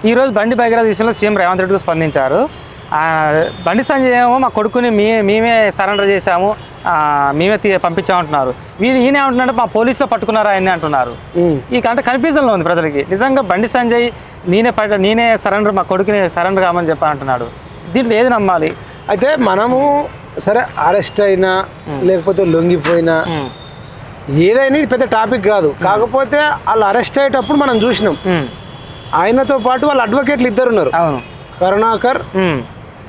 ఈరోజు బండి భగీరథ విషయంలో సీఎం రేవంత్ రెడ్డి స్పందించారు. బండి సంజయ్ ఏమో మా కొడుకుని మేమే సరెండర్ చేశాము, మేమే పంపించామంటున్నారు. ఈయన ఏమంటున్నారంటే మా పోలీసులో పట్టుకున్నారా అని అంటున్నారు. ఈ అంటే కన్ఫ్యూజన్లో ఉంది ప్రజలకి. నిజంగా బండి సంజయ్ నేనే సరెండర్, మా కొడుకుని సరెండర్ కామని చెప్పి అంటున్నాడు. దీంట్లో ఏది నమ్మాలి? అయితే మనము సరే అరెస్ట్ అయినా లేకపోతే లొంగిపోయినా ఏదైనా పెద్ద టాపిక్ కాదు. కాకపోతే వాళ్ళు అరెస్ట్ అయ్యేటప్పుడు మనం చూసినాం, ఆయనతో పాటు వాళ్ళ అడ్వకేట్లు ఇద్దరు ఉన్నారు.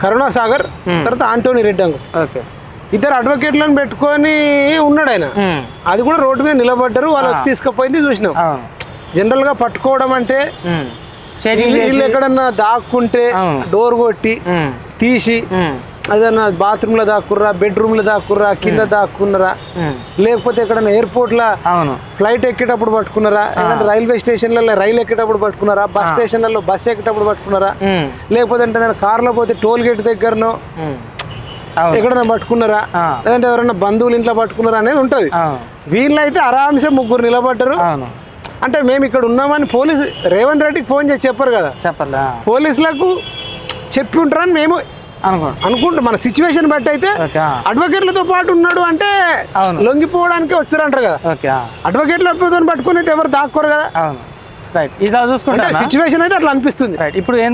కరుణాసాగర్ తర్వాత ఆంటోనీ రెడ్డి అంకుల్, ఇద్దరు అడ్వకేట్లను పెట్టుకొని ఉన్నాడు ఆయన. అది కూడా రోడ్డు మీద నిలబడ్డారు, వాళ్ళు వచ్చి తీసుకుపోయింది చూసినాం. జనరల్ గా పట్టుకోవడం అంటే వీళ్ళు ఎక్కడన్నా దాక్కుంటే డోర్ కొట్టి తీసి అదన్నా బాత్రూమ్ లో దాక్కుర్రా, బెడ్రూమ్ లో దాక్కుర్రా, కింద దాక్కున్నారా, లేకపోతే ఎక్కడన్నా ఎయిర్పోర్ట్ లా ఫ్లైట్ ఎక్కేటప్పుడు పట్టుకున్నారా, రైల్వే స్టేషన్లలో రైలు ఎక్కేటప్పుడు పట్టుకున్నారా, బస్ స్టేషన్లలో బస్ ఎక్కేటప్పుడు పట్టుకున్నారా, లేకపోతే అంటే కార్లో పోతే టోల్ గేట్ దగ్గరనో ఎక్కడన్నా పట్టుకున్నారా, లేదంటే ఎవరైనా బంధువులు ఇంట్లో పట్టుకున్నారా అనేది ఉంటది. వీళ్ళైతే ఆరాంసే ముగ్గురు నిలబడ్డారు. అంటే మేము ఇక్కడ ఉన్నామని పోలీసు రేవంత్ రెడ్డికి ఫోన్ చేసి చెప్పారు కదా, పోలీసులకు చెప్పి ఉంటారని మేము అనుకుంటాం. మన సిచ్యువేషన్ బట్టి అయితే అడ్వకేట్లతో పాటు ఉన్నాడు అంటే లొంగిపోవడానికి వస్తారంటారు కదా. అడ్వకేట్లతో పట్టుకుని అయితే ఎవరు దాక్కోరు కదా. సిచ్యువేషన్ అయితే అట్లా అనిపిస్తుంది. ఇప్పుడు